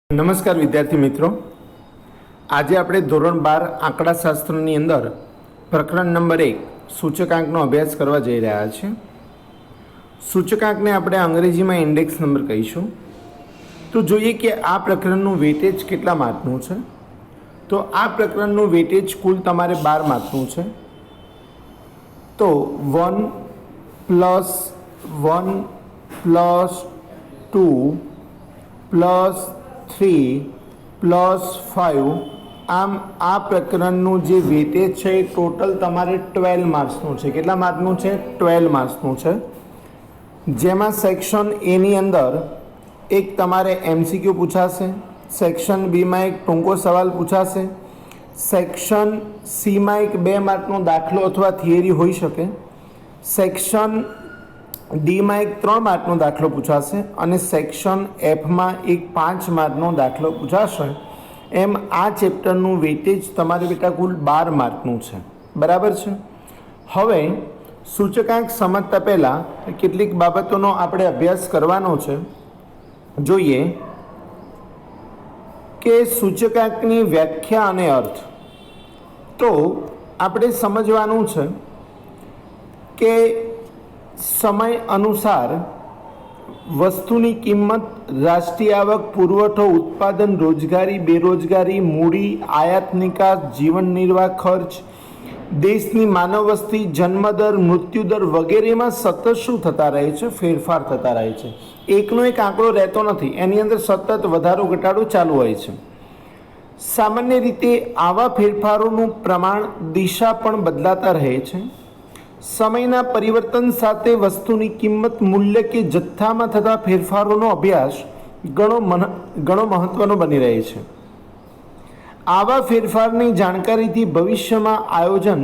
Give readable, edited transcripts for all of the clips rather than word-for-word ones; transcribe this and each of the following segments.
નમસ્કાર વિદ્યાર્થી મિત્રો, આજે આપણે ધોરણ 12 આંકડાશાસ્ત્રની અંદર પ્રકરણ નંબર 1 સૂચકાંકનો અભ્યાસ કરવા જઈ રહ્યા છીએ. સૂચકાંકને આપણે અંગ્રેજીમાં ઇન્ડેક્સ નંબર કહીશું. તો જોઈએ કે આ પ્રકરણનું વેટેજ કેટલા માર્કનું છે. તો આ પ્રકરણનું વેટેજ કુલ તમારે 12 માર્કનું છે. તો 1 + 1 + 2 + 3 + 5 આમ આ પ્રકરણનું જે વેટેજ છે એ ટોટલ તમારે 12 માર્ક્સનું છે. કેટલા માર્કનું છે? 12 માર્ક્સનું છે. જેમાં સેક્શન એની અંદર એક તમારે MCQ પૂછાશે, સેક્શન બીમાં એક ટૂંકો સવાલ પૂછાશે, સેક્શન સીમાં એક 2 માર્કનો દાખલો અથવા થિયરી હોઈ શકે, સેક્શન ડીમાં એક 3 માર્કનો દાખલો પૂછાશે અને સેક્શન એફમાં એક 5 માર્કનો દાખલો પૂછાશે. એમ આ ચેપ્ટરનું વેટેજ તમારે બેટા કુલ 12 માર્કનું છે. બરાબર છે. હવે સૂચકાંક સમજતા પહેલાં કેટલીક બાબતોનો આપણે અભ્યાસ કરવાનો છે. જોઈએ કે સૂચકાંકની વ્યાખ્યા અને અર્થ. તો આપણે સમજવાનું છે કે સમય અનુસાર વસ્તુની કિંમત, રાષ્ટ્રીય આવક, પુરવઠો, ઉત્પાદન, રોજગારી, બેરોજગારી, મૂડી, આયાત નિકાસ, જીવન નિર્વાહ ખર્ચ, દેશની માનવ વસ્તી, જન્મદર, મૃત્યુદર વગેરેમાં સતત શું થતા રહે છે? ફેરફાર થતા રહે છે. એકનો એક આંકડો રહેતો નથી, એની અંદર સતત વધારો ઘટાડો ચાલુ હોય છે. સામાન્ય રીતે આવા ફેરફારોનું પ્રમાણ, દિશા પણ બદલાતા રહે છે. સમયના પરિવર્તન સાથે વસ્તુની કિંમત, મૂલ્ય કે જથ્થામાં થતા ફેરફારોનો અભ્યાસ ઘણો મહત્વનો બની રહે છે. આવા ફેરફારની જાણકારીથી ભવિષ્યમાં આયોજન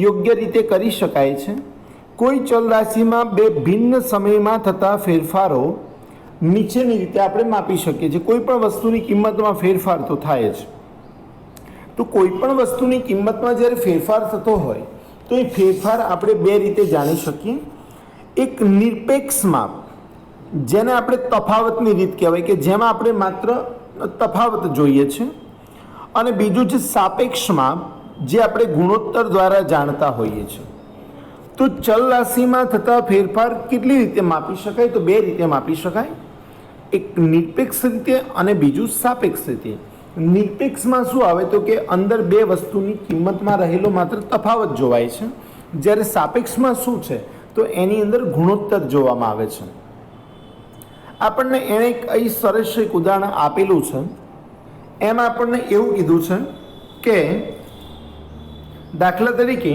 યોગ્ય રીતે કરી શકાય છે. કોઈ ચલ રાશિમાં બે ભિન્ન સમયમાં થતા ફેરફારો નીચેની રીતે આપણે માપી શકીએ છીએ. કોઈ પણ વસ્તુની કિંમતમાં ફેરફાર તો થાય જ. તો કોઈ પણ વસ્તુની કિંમતમાં જ્યારે ફેરફાર થતો હોય તો એ ફેરફાર આપણે 2 રીતે જાણી શકીએ. એક નિરપેક્ષ માપ, જેને આપણે તફાવતની રીત કહેવાય, કે જેમાં આપણે માત્ર તફાવત જોઈએ છે, અને બીજું છે સાપેક્ષ માપ, જે આપણે ગુણોત્તર દ્વારા જાણતા હોઈએ છીએ. તો ચલ રાશિમાં થતા ફેરફાર કેટલી રીતે માપી શકાય? તો 2 રીતે માપી શકાય. એક નિરપેક્ષ રીતે અને બીજું સાપેક્ષ રીતે. નિરપેક્ષમાં શું આવે તો કે અંદર 2 વસ્તુની કિંમતમાં રહેલો માત્ર તફાવત જોવાય છે. જ્યારે સાપેક્ષમાં શું છે તો એની અંદર ગુણોત્તર જોવામાં આવે છે. આપણને એણે એક સરસ એક ઉદાહરણ આપેલું છે. એમાં આપણને એવું કીધું છે કે દાખલા તરીકે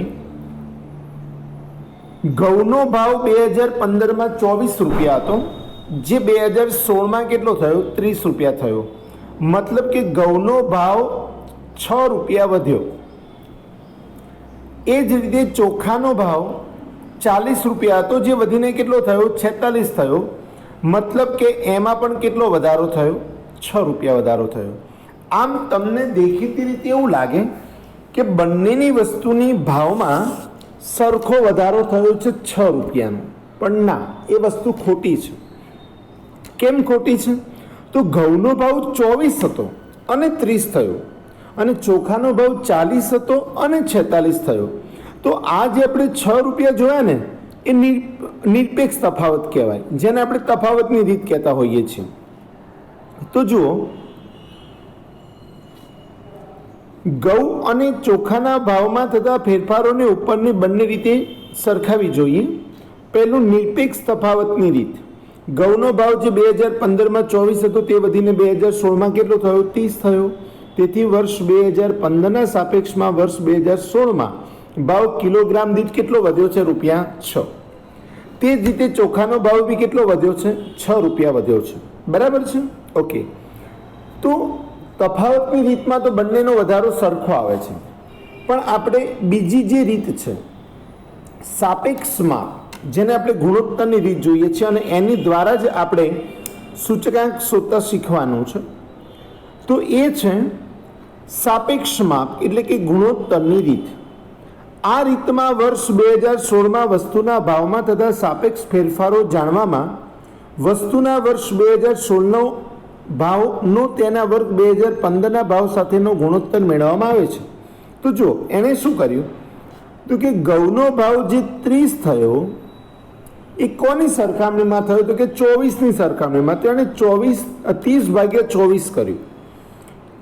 ઘઉંનો ભાવ 2015માં 24 રૂપિયા હતો, જે 2016માં કેટલો થયો? 30 રૂપિયા થયો. મતલબ કે ઘઉંનો ભાવ 6 રૂપિયા વધ્યો. એ જ રીતે ચોખાનો ભાવ 40 રૂપિયા હતો, જે વધીને કેટલો થયો? 46 થયો. મતલબ કે એમાં પણ કેટલો વધારો થયો? 6 રૂપિયા વધારો થયો. આમ તમને દેખીતી રીતે એવું લાગે કે બંનેની વસ્તુની ભાવમાં સરખો વધારો થયો છે 6 રૂપિયાનો. પણ ના, એ વસ્તુ ખોટી છે. કેમ ખોટી છે? તો ઘઉંનો ભાવ 24 હતો અને 30 થયો, અને ચોખાનો ભાવ 40 હતો અને 46 થયો. તો આ જે આપણે 6 રૂપિયા જોયા ને, એ નિરપેક્ષ તફાવત કહેવાય, જેને આપણે તફાવતની રીત કહેતા હોઈએ છીએ. તો જુઓ, ઘઉં અને ચોખાના ભાવમાં થતા ફેરફારોને ઉપરની બંને રીતે સરખાવી જોઈએ. પહેલું નિરપેક્ષ તફાવતની રીત. ઘઉંનો ભાવ જે 2015માં 24 હતો તે વધીને 2016માં કેટલો થયો? 30 થયો. તેથી વર્ષ 2015ના સાપેક્ષમાં વર્ષ 2016માં ભાવ કિલોગ્રામ દીઠ કેટલો વધ્યો છે? ₹6. તે જ રીતે ચોખાનો ભાવ બી કેટલો વધ્યો છે? 6 રૂપિયા વધ્યો છે. બરાબર છે? ઓકે. તો તફાવતની રીતમાં તો બંનેનો વધારો સરખો આવે છે. પણ આપણે બીજી જે રીત છે સાપેક્ષમાં, જેને આપણે ગુણોત્તરની રીત જોઈએ છીએ, અને એની દ્વારા જ આપણે સૂચકાંક શોધતા શીખવાનું છે. તો એ છે સાપેક્ષ માપ, એટલે કે ગુણોત્તરની રીત. આ રીતમાં વર્ષ 2016માં વસ્તુના ભાવમાં થતા સાપેક્ષ ફેરફારો જાણવામાં વસ્તુના વર્ષ 2016નો ભાવનો તેના વર્ગ 2015ના ભાવ સાથેનો ગુણોત્તર મેળવવામાં આવે છે. તો જો એણે શું કર્યું, તો કે ઘઉંનો ભાવ જે 30 થયો એ કોની સરખામણીમાં થયો, તો કે 24ની સરખામણીમાં. તો એણે 30/24 કર્યું,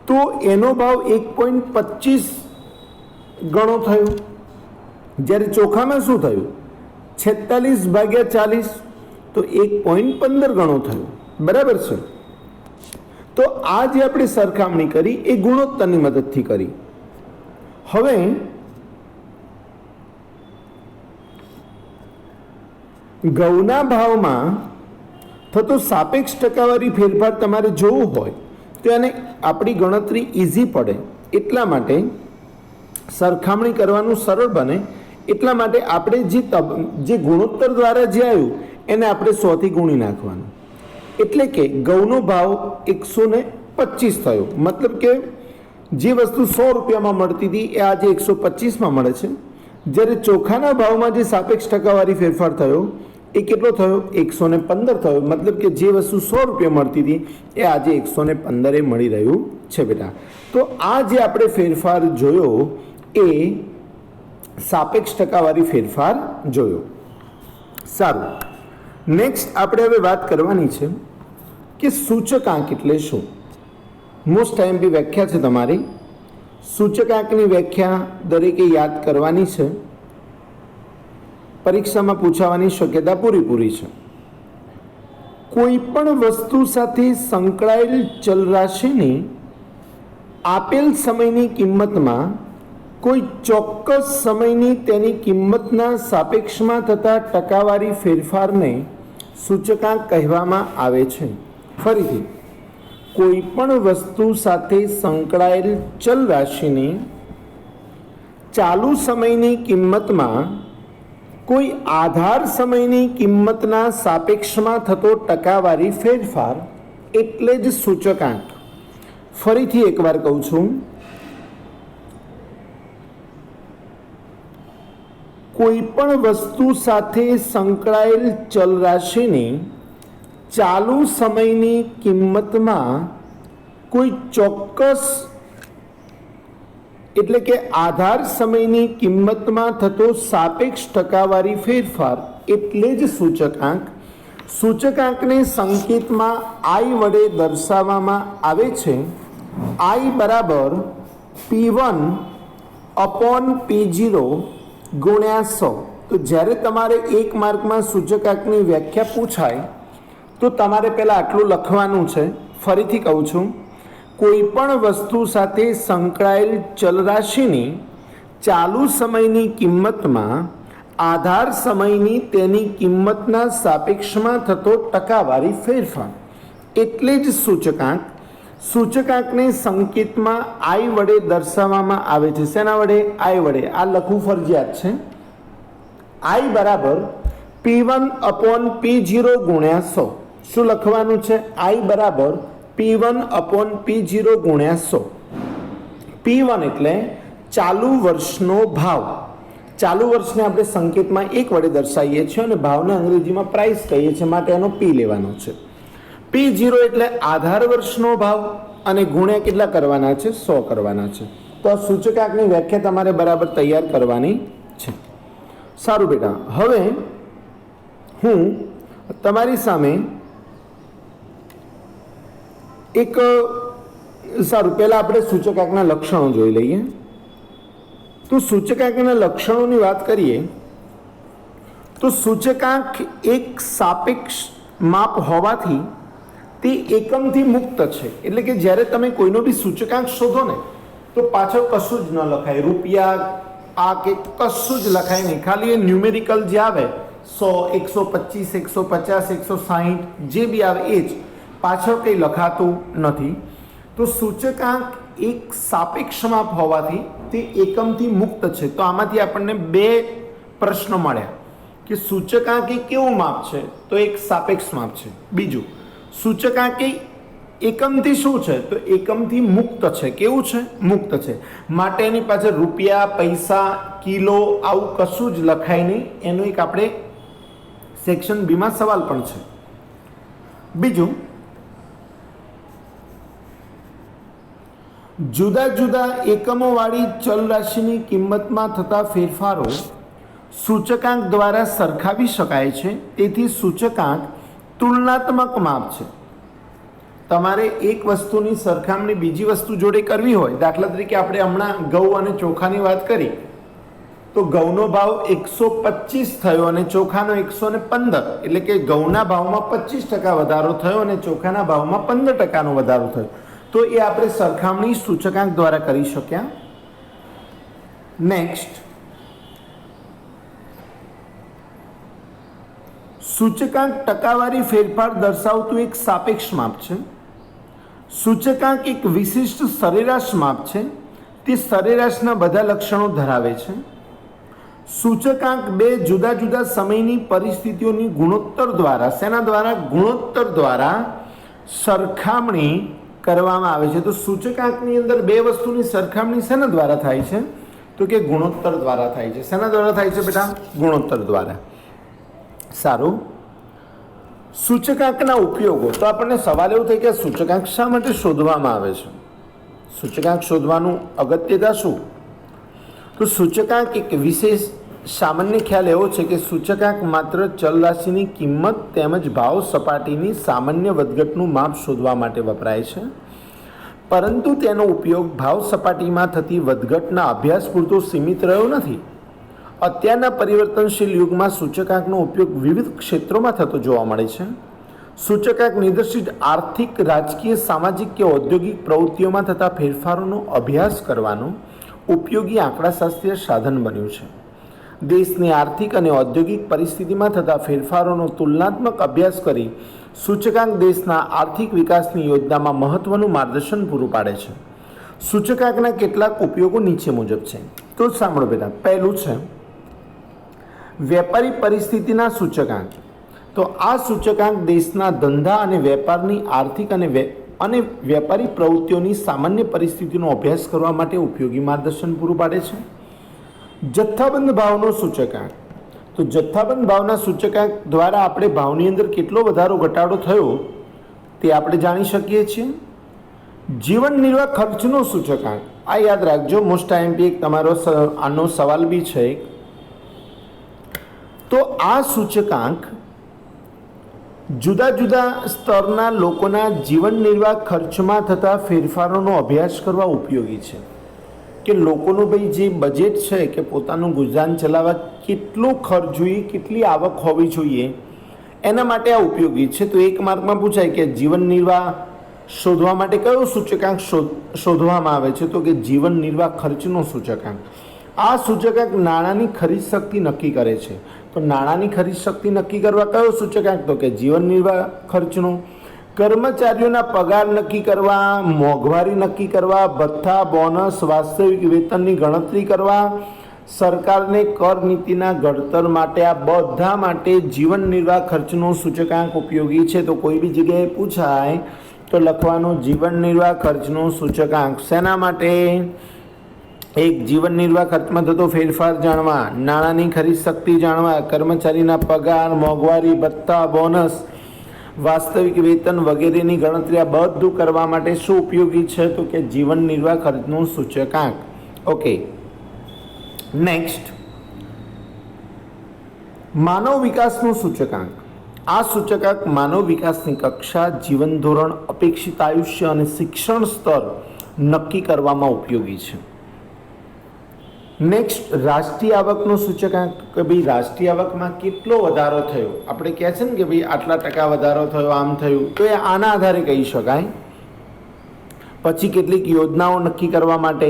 તો એનો ભાવ 1.25 ગણો થયો. જ્યારે ચોખામાં શું થયું, 46/40, તો 1.15 ગણો થયો. બરાબર છે. તો આ જે આપણે સરખામણી કરી એ ગુણોત્તરની મદદથી કરી. હવે ઘઉંના ભાવમાં થતો સાપેક્ષ ટકાવારી ફેરફાર તમારે જોવું હોય તો એને આપણી ગણતરી ઇઝી પડે, એટલા માટે સરખામણી કરવાનું સરળ બને, એટલા માટે આપણે જે ગુણોત્તર દ્વારા જે આવ્યું એને આપણે 100થી ગુણી નાખવાનું. એટલે કે ઘઉંનો ભાવ 125 થયો, મતલબ કે જે વસ્તુ 100 રૂપિયામાં મળતી હતી એ આજે 125માં મળે છે. જ્યારે ચોખાના ભાવમાં જે સાપેક્ષ ટકાવારી ફેરફાર થયો એ કેટલો થયો, 115 થયો. મતલબ કે જે વસ્તુ 100 રૂપિયા મળતી હતી એ આજે 115 મળી રહ્યું છે બેટા. તો આ જે આપણે ફેરફાર જોયો એ સાપેક્ષ ટકાવારી ફેરફાર જોયો. સારું, નેક્સ્ટ આપણે હવે વાત કરવાની છે કે સૂચકાંક એટલે શું. મોસ્ટ ટાઈમ બી વ્યાખ્યા છે તમારી. સૂચકાંકની વ્યાખ્યા દરેકે યાદ કરવાની છે, પરીક્ષામાં પૂછાવાની શક્યતા પૂરેપૂરી છે. કોઈ પણ વસ્તુ સાથે સંકળાયેલ ચલ રાશિની આપેલ સમયની કિંમતમાં કોઈ ચોક્કસ સમયની તેની કિંમતના સાપેક્ષમાં થતા ટકાવારી ફેરફારને સૂચકાંક કહેવામાં આવે છે. ફરીથી, કોઈ પણ વસ્તુ સાથે સંકળાયેલ ચલ રાશિની ચાલુ સમયની કિંમતમાં કોઈ આધાર સમયની કિંમતના સાપેક્ષમાં થતો ટકાવારી ફેરફાર એટલે જ સૂચકાંક. ફરીથી એકવાર કહું છું, કોઈ પણ વસ્તુ સાથે સંકળાયેલ ચલ રાશિની ચાલુ સમયની કિંમતમાં કોઈ ચોક્કસ એટલે કે આધાર સમયની કિંમતમાં થતો સાપેક્ષ ટકાવારી ફેરફાર એટલે જ સૂચકાંક. સૂચકાંકને સંકેતમાં I વડે દર્શાવવામાં આવે છે. I બરાબર P1/P0 ગુણ્યા 100. તો જ્યારે તમારે 1 માર્કમાં સૂચકાંકની વ્યાખ્યા પૂછાય તો તમારે પહેલાં આટલું લખવાનું છે. ફરીથી કહું છું, કોઈ પણ વસ્તુ સાથે સંકળાયેલ ચલ રાશિની ચાલુ સમયની કિંમતમાં આધાર સમયની તેની કિંમતના સાપેક્ષમાં થતો ટકાવારી ફેરફાર એટલે જ સૂચકાંક. સૂચકાંકને સંકેતમાં I વડે દર્શાવવામાં આવે છે. શેના વડે? I વડે. આ લખવું ફરજિયાત છે. I બરાબર P1/P0 ગુણ્યા 100. શું લખવાનું છે? I બરાબર P1/P0 ગુણ્યા 100. P1 એટલે ચાલુ વર્ષનો ભાવ. ચાલુ વર્ષને આપણે સંકેતમાં 1 વડે દર્શાવીએ છીએ અને ભાવને અંગ્રેજીમાં પ્રાઇસ કહીએ છીએ, માટે એનો P લેવાનો છે. P0 એટલે આધાર વર્ષનો ભાવ અને ગુણ્યા કેટલા કરવાના છે? 100 કરવાના છે. તો આ સૂચકાંકની વ્યાખ્યા તમારે બરાબર તૈયાર કરવાની છે. સારું બેટા, હવે હું તમારી સામે એક સારું પહેલાં આપણે સૂચકાંકના લક્ષણો જોઈ લઈએ. તો સૂચકાંકના લક્ષણોની વાત કરીએ તો સૂચકાંક એક સાપેક્ષ માપ હોવાથી તે એકમથી મુક્ત છે. એટલે કે જ્યારે તમે કોઈનો બી સૂચકાંક શોધો ને તો પાછળ કશું જ ન લખાય, રૂપિયા આ કે કશું જ લખાય નહીં. ખાલી એ ન્યુમેરિકલ જે આવે 100, 125, 150, 160 જે બી આવે એ જ, પાછળ કંઈ લખાતું નથી. તો સૂચકાંક એક સાપેક્ષ માપ હોવાથી તે એકમથી મુક્ત છે. તો આમાંથી આપણને 2 પ્રશ્નો મળ્યા કે સૂચકાંક એ કેવું માપ છે? તો એક સાપેક્ષ માપ છે. બીજું, સૂચકાંક એ એકમથી શું છે? તો એકમથી મુક્ત છે. કેવું છે? મુક્ત છે. માટે એની પાછળ રૂપિયા, પૈસા, કિલો આવું કશું જ લખાય નહીં. એનો એક આપણે સેક્શન બીમાં સવાલ પણ છે. બીજું, જુદા જુદા એકમોવાળી ચલ રાશિની કિંમતમાં થતા ફેરફારો સૂચકાંક દ્વારા સરખાવી શકાય છે. તેથી સૂચકાંક તુલનાત્મક માપ છે. તમારે એક વસ્તુની સરખામણી બીજી વસ્તુ જોડે કરવી હોય, દાખલા તરીકે આપણે હમણાં ઘઉં અને ચોખાની વાત કરી, તો ઘઉંનો ભાવ 125 થયો અને ચોખાનો 115, એટલે કે ઘઉંના ભાવમાં 25% વધારો થયો અને ચોખાના ભાવમાં 15% વધારો થયો. તો એ આપણે સરખામણી સૂચકાંક દ્વારા કરી શક્યા. નેક્સ્ટ, સૂચકાંક ટકાવારી ફેરફાર દર્શાવતું એક સાપેક્ષ માપ છે. સૂચકાંક એક વિશિષ્ટ સરેરાશ માપ છે. તે સરેરાશના બધા લક્ષણો ધરાવે છે. સૂચકાંક બે જુદા જુદા સમયની પરિસ્થિતિઓની ગુણોત્તર દ્વારા, શેના દ્વારા? ગુણોત્તર દ્વારા સરખામણી કરવામાં આવે છે. તો સૂચકાંકની અંદર બે વસ્તુની સરખામણી શેના દ્વારા થાય છે? તો કે ગુણોત્તર દ્વારા થાય છે. શેના દ્વારા થાય છે બેટા? ગુણોત્તર દ્વારા. સારું. સૂચકાંકના ઉપયોગો. તો આપણને સવાલ એવો થાય કે સૂચકાંક શા માટે શોધવામાં આવે છે? સૂચકાંક શોધવાનું અગત્યતા શું? તો સૂચકાંક એક વિશેષ સામાન્ય ખ્યાલ એવો છે કે સૂચકાંક માત્ર ચલ રાશિની કિંમત તેમજ ભાવ સપાટીની સામાન્ય વધઘટનું માપ શોધવા માટે વપરાય છે, પરંતુ તેનો ઉપયોગ ભાવ સપાટીમાં થતી વધઘટના અભ્યાસ પૂરતો સીમિત રહ્યો નથી. અત્યારના પરિવર્તનશીલ યુગમાં સૂચકાંકનો ઉપયોગ વિવિધ ક્ષેત્રોમાં થતો જોવા મળે છે. સૂચકાંક નિર્દેશિત આર્થિક, રાજકીય, સામાજિક કે ઔદ્યોગિક પ્રવૃત્તિઓમાં થતા ફેરફારોનો અભ્યાસ કરવાનો ઉપયોગી આંકડાશાસ્ત્રીય સાધન બન્યું છે. દેશની આર્થિક અને ઔદ્યોગિક પરિસ્થિતિમાં થતા ફેરફારોનો તુલનાત્મક અભ્યાસ કરી સૂચકાંક દેશના આર્થિક વિકાસની યોજનામાં મહત્વનું માર્ગદર્શન પૂરું પાડે છે. સૂચકાંકના કેટલાક ઉપયોગો નીચે મુજબ છે. તો સાંભળો બેટા. પહેલું છે વેપારી પરિસ્થિતિના સૂચકાંક. તો આ સૂચકાંક દેશના ધંધા અને વેપારની આર્થિક અને વેપારી પ્રવૃત્તિઓની સામાન્ય પરિસ્થિતિનો અભ્યાસ કરવા માટે ઉપયોગી માર્ગદર્શન પૂરું પાડે છે. જથ્થાબંધ ભાવનો સૂચકાંક. તો જથ્થાબંધ ભાવના સૂચકાંક દ્વારા આપણે ભાવની અંદર કેટલો વધારો ઘટાડો થયો તે આપણે જાણી શકીએ છીએ. જીવન નિર્વાહ ખર્ચનો સૂચકાંક. આ યાદ રાખજો, મોસ્ટ આઈએમપી એક તમારો આનો સવાલ બી છે. તો આ સૂચકાંક જુદા જુદા સ્તરના લોકોના જીવન નિર્વાહ ખર્ચમાં થતા ફેરફારોનો અભ્યાસ કરવા ઉપયોગી છે. કે લોકોનું ભાઈ જે બજેટ છે કે પોતાનું ગુજરાન ચલાવવા કેટલો ખર્ચ જોઈએ, કેટલી આવક હોવી જોઈએ, એના માટે આ ઉપયોગી છે. તો એક માર્કમાં પૂછાય કે જીવન નિર્વાહ શોધવા માટે કયો સૂચકાંક શોધવામાં આવે છે? તો કે જીવન નિર્વાહ ખર્ચનો સૂચકાંક. આ સૂચકાંક નાણાંની ખરીદ શક્તિ નક્કી કરે છે. તો નાણાંની ખરીદ શક્તિ નક્કી કરવા કયો સૂચકાંક? તો કે જીવન નિર્વાહ ખર્ચનો. કર્મચારીઓના પગાર નક્કી કરવા, મોંઘવારી નક્કી કરવા, ભથ્થા, બોનસ, વાસ્તવિક વેતનની ગણતરી કરવા, સરકારને કર નીતિના ઘડતર માટે, આ બધા માટે જીવન નિર્વાહ ખર્ચનો સૂચકાંક ઉપયોગી છે. તો કોઈ બી જગ્યાએ પૂછાય તો લખવાનું જીવન નિર્વાહ ખર્ચનો સૂચકાંક. શેના માટે? એક, જીવન નિર્વાહ ખર્ચમાં થતો ફેરફાર જાણવા, નાણાંની ખરીદ શક્તિ જાણવા, કર્મચારીના પગાર, મોંઘવારી, ભથ્થા, બોનસ, વાસ્તવિક વેતન વગેરેની ગણતરી, આ બધું કરવા માટે શું ઉપયોગી છે? તો કે જીવન નિર્વાહ ખર્ચનો સૂચકાંક. ઓકે. નેક્સ્ટ, માનવ વિકાસનું સૂચકાંક. આ સૂચકાંક માનવ વિકાસની કક્ષા, જીવન ધોરણ, અપેક્ષિત આયુષ્ય અને શિક્ષણ સ્તર નક્કી કરવામાં ઉપયોગી છે. નેક્સ્ટ, રાષ્ટ્રીય આવકનો સૂચકાંક. કે ભાઈ રાષ્ટ્રીય આવકમાં કેટલો વધારો થયો, આપણે કહે છે ને કે ભાઈ આટલા ટકા વધારો થયો, આમ થયું, તો એ આના આધારે કહી શકાય. પછી કેટલીક યોજનાઓ નક્કી કરવા માટે.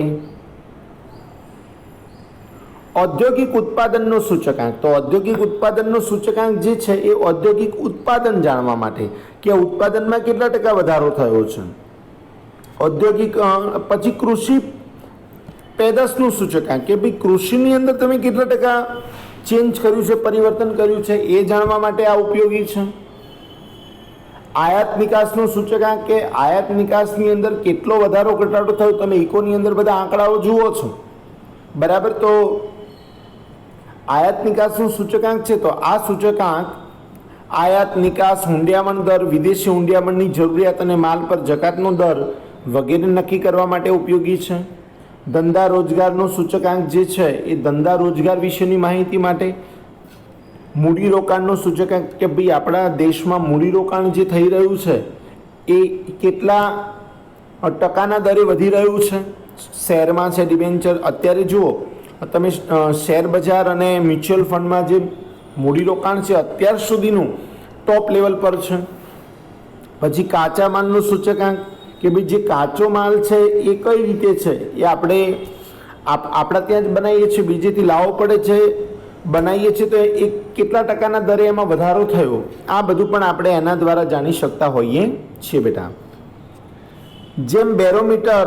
ઔદ્યોગિક ઉત્પાદનનો સૂચકાંક. તો ઔદ્યોગિક ઉત્પાદનનો સૂચકાંક જે છે એ ઔદ્યોગિક ઉત્પાદન જાણવા માટે કે ઉત્પાદનમાં કેટલા ટકા વધારો થયો છે. ઔદ્યોગિક. પછી કૃષિ પેદાશનું સૂચકાંક કે ભાઈ કૃષિની અંદર તમે કેટલા ટકા ચેન્જ કર્યું છે, પરિવર્તન કર્યું છે, એ જાણવા માટે આ ઉપયોગી છે. આયાત નિકાસનું સૂચકાંક કે આયાત નિકાસની અંદર કેટલો વધારો ઘટાડો થયો, તમે ઇકોની અંદર બધા આંકડાઓ જુઓ છો બરાબર. તો આયાત નિકાસનું સૂચકાંક છે. તો આ સૂચકાંક આયાત નિકાસ, હુંડિયામણ દર, વિદેશી હુંડિયામણની જરૂરિયાત અને માલ પર જકાતનો દર વગેરે નક્કી કરવા માટે ઉપયોગી છે. ધંધા રોજગારનો સૂચકાંક જે છે એ ધંધા રોજગાર વિશેની માહિતી માટે. મૂડીરોકાણનો સૂચકાંક કે ભાઈ આપણા દેશમાં મૂડીરોકાણ જે થઈ રહ્યું છે એ કેટલા ટકાના દરે વધી રહ્યું છે. શેરમાં છે, ડિબેન્ચર. અત્યારે જુઓ તમે શેર બજાર અને મ્યુચ્યુઅલ ફંડમાં જે મૂડીરોકાણ છે અત્યાર સુધીનું ટોપ લેવલ પર છે. પછી કાચા માલનું સૂચકાંક કે ભાઈ જે કાચો માલ છે એ કઈ રીતે છે, એ આપણે આપણા ત્યાં જ બનાવીએ છીએ, બીજેથી લાવવો પડે છે, બનાવીએ છીએ તો એ કેટલા ટકાના દરે એમાં વધારો થયો, આ બધું પણ આપણે એના દ્વારા જાણી શકતા હોઈએ છીએ બેટા. જેમ બેરોમીટર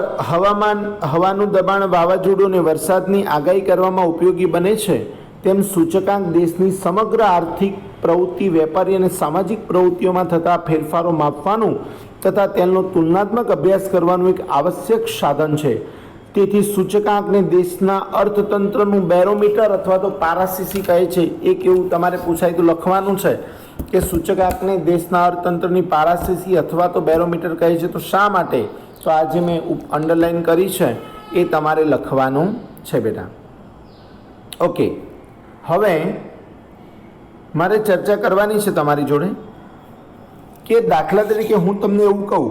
હવાનું દબાણ, વાવાઝોડું અને વરસાદની આગાહી કરવામાં ઉપયોગી બને છે, તેમ સૂચકાંક દેશની સમગ્ર આર્થિક પ્રવૃત્તિ, વેપારી અને સામાજિક પ્રવૃત્તિઓમાં થતા ફેરફારો માપવાનું તથા તેનો તુલનાત્મક અભ્યાસ કરવાનું એક આવશ્યક સાધન છે. તેથી સૂચકાંકને દેશના અર્થતંત્રનું બેરોમીટર અથવા તો પારાસીસી કહે છે. એક એવું તમારે પૂછાય તો લખવાનું છે કે સૂચકાંકને દેશના અર્થતંત્રની પારાસીસી અથવા તો બેરોમીટર કહે છે. તો શા માટે? તો આજે મેં અંડરલાઈન કરી છે એ તમારે લખવાનું છે બેટા. ઓકે, હવે મારે ચર્ચા કરવાની છે તમારી જોડે કે દાખલા તરીકે હું તમને એવું કહું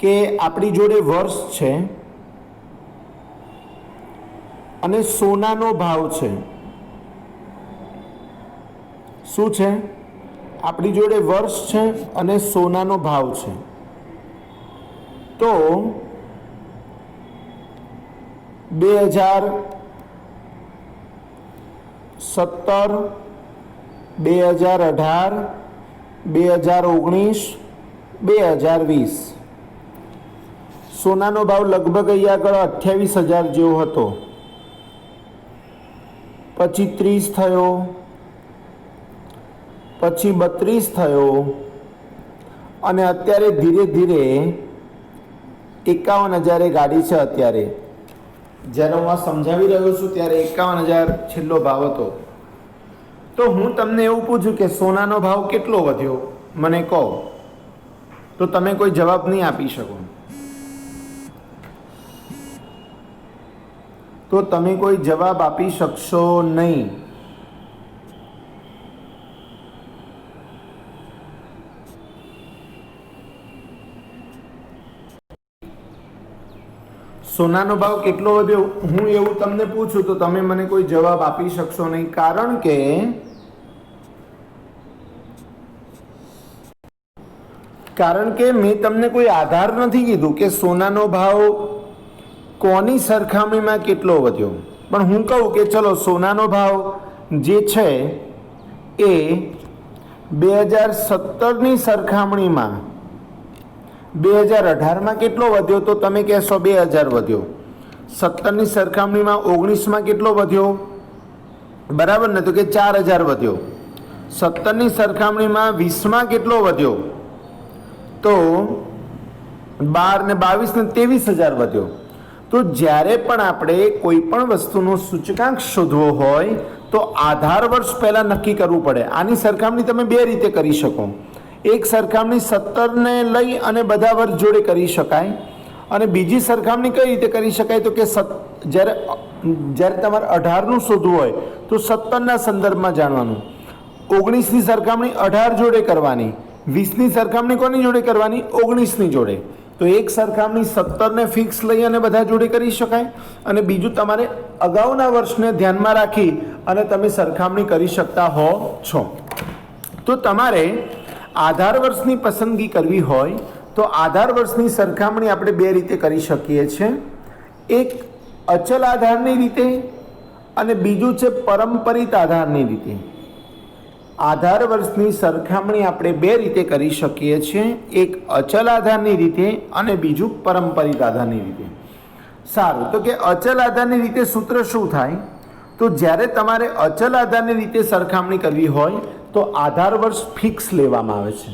કે આપણી જોડે વર્ષ છે અને સોનાનો ભાવ છે. શું છે? આપણી જોડે વર્ષ છે અને સોનાનો ભાવ છે. તો 2017, 2018, 2019, 2020 સોનાનો ભાવ લગભગ અહીંયા આગળ 28,000 જેવો હતો. પછી 30 થયો, પછી 32 થયો અને અત્યારે ધીરે ધીરે 51,000 ગાડી છે. અત્યારે જ્યારે હું આ સમજાવી રહ્યો છું ત્યારે 51,000 છેલ્લો ભાવ હતો. તો હું તમને એવું પૂછું કે સોનાનો ભાવ કેટલો વધ્યો મને કહો, તો તમે કોઈ જવાબ નહીં આપી શકો. તો તમે કોઈ જવાબ આપી શકશો નહીં. સોનાનો ભાવ કેટલો વધ્યો હું એવું તમને પૂછું તો તમે મને કોઈ જવાબ આપી શકશો નહીં. કારણ કે મેં તમને કોઈ આધાર નથી કીધું કે સોનાનો ભાવ કોની સરખામણીમાં કેટલો વધ્યો. પણ હું કહું કે ચલો સોનાનો ભાવ જે છે એ 2017ની સરખામણીમાં 2018માં કેટલો વધ્યો, તો તમે કહેશો 2000 વધ્યો. 17ની સરખામણીમાં 19માં કેટલો વધ્યો, બરાબર ને? તો કે 4000 વધ્યો. 17ની સરખામણીમાં 20માં કેટલો વધ્યો, તો 12 ને 22 ને 23,000 વધ્યો. તો જ્યારે પણ આપણે કોઈ પણ વસ્તુનો સૂચકાંક શોધવો હોય તો આધાર વર્ષ પહેલાં નક્કી કરવું પડે. આની સરખામણી તમે બે રીતે કરી શકો. એક સરખામણી 17ને લઈ અને બધા વર્ષ જોડે કરી શકાય, અને બીજી સરખામણી કઈ રીતે કરી શકાય તો કે જ્યારે તમારે 18નું શોધવું હોય તો 17ના સંદર્ભમાં જાણવાનું, 19ની સરખામણી 18 જોડે કરવાની, 20ની સરખામણી કોની જોડે કરવાની, 19ની જોડે. તો એક સરખામણી 17ને ફિક્સ લઈ અને બધા જોડે કરી શકાય, અને બીજું તમારે અગાઉના વર્ષને ધ્યાનમાં રાખી અને તમે સરખામણી કરી શકતા હો છો. તો તમારે આધાર વર્ષની પસંદગી કરવી હોય તો આધાર વર્ષની સરખામણી આપણે બે રીતે કરી શકીએ છીએ. એક અચલ આધારની રીતે અને બીજું છે પરંપરિત આધારની રીતે. આધાર વર્ષની સરખામણી આપણે બે રીતે કરી શકીએ છીએ, એક અચલ આધારની રીતે અને બીજું પરંપરિત આધારની રીતે. સારું, તો કે અચલ આધારની રીતે સૂત્ર શું થાય? તો જ્યારે તમારે અચલ આધારની રીતે સરખામણી કરવી હોય તો આધાર વર્ષ ફિક્સ લેવામાં આવે છે,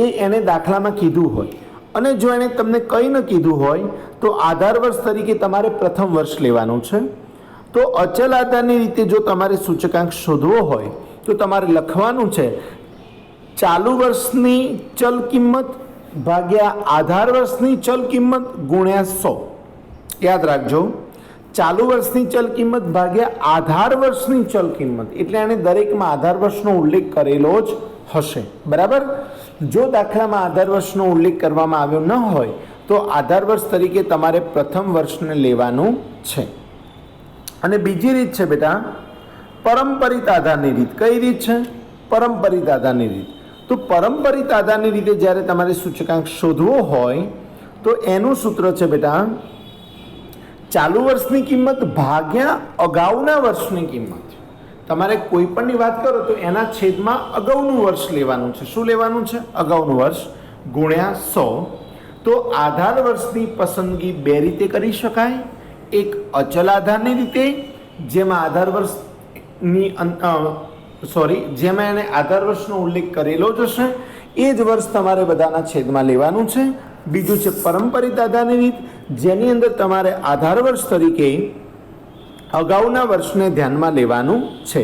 એ એને દાખલામાં કીધું હોય, અને જો એને તમને કંઈ ન કીધું હોય તો આધાર વર્ષ તરીકે તમારે પ્રથમ વર્ષ લેવાનું છે. તો અચલ આધારની રીતે જો તમારે સૂચકાંક શોધવો હોય તો તમારે લખવાનું છે ચાલુ વર્ષની ચલ કિંમત ભાગ્યા આધાર વર્ષની ચલ કિંમત ગુણ્યા 100. યાદ રાખજો, ચાલુ વર્ષની ચલ કિંમત ભાગ્યા આધાર વર્ષની ચલ કિંમત, એટલે આને દરેકમાં આધાર વર્ષનો ઉલ્લેખ કરેલો જ હશે. બરાબર. જો દાખલામાં આધાર વર્ષનો ઉલ્લેખ કરવામાં આવ્યો ન હોય તો આધાર વર્ષ તરીકે તમારે પ્રથમ વર્ષને લેવાનું છે. અને બીજી રીત છે બેટા પરંપરિત આધારની રીત. કઈ રીત છે? પરંપરિત આધારની રીત. તો પરંપરિત આધારની રીતે જ્યારે તમારે સૂચકાંક શોધવો હોય તો એનું સૂત્ર છે બેટા ચાલુ વર્ષની કિંમત ભાગ્યા અગાઉના વર્ષની કિંમત. તમારે કોઈ પણની વાત કરો તો એના છેદમાં અગાઉનું વર્ષ લેવાનું છે. શું લેવાનું છે? અગાઉનું વર્ષ ગુણ્યા 100. તો આધાર વર્ષની પસંદગી બે રીતે કરી શકાય. એક અચલ આધારની રીતે, જેમાં આધાર વર્ષની જેમાં એને આધાર વર્ષનો ઉલ્લેખ કરેલો જ હશે, એ જ વર્ષ તમારે બધાના છેદમાં લેવાનું છે. બીજું છે પરંપરિત આધારની રીત, જેની અંદર તમારે આધાર વર્ષ તરીકે અગાઉના વર્ષને ધ્યાનમાં લેવાનું છે.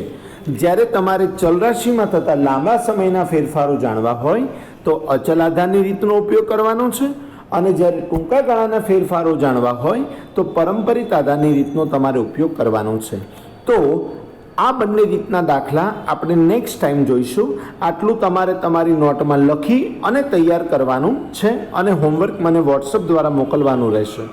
જ્યારે તમારે ચલરાશિમાં થતા લાંબા સમયના ફેરફારો જાણવા હોય તો અચલ આધારની રીતનો ઉપયોગ કરવાનો છે, અને જ્યારે ટૂંકા ગાળાના ફેરફારો જાણવા હોય તો પરંપરિત આધારની રીતનો તમારે ઉપયોગ કરવાનો છે. તો આ બંને રીતના દાખલા આપણે નેક્સ્ટ ટાઈમ જોઈશું. આટલું તમારે તમારી નોટમાં લખી અને તૈયાર કરવાનું છે, અને હોમવર્ક મને વોટ્સઅપ દ્વારા મોકલવાનું રહેશે.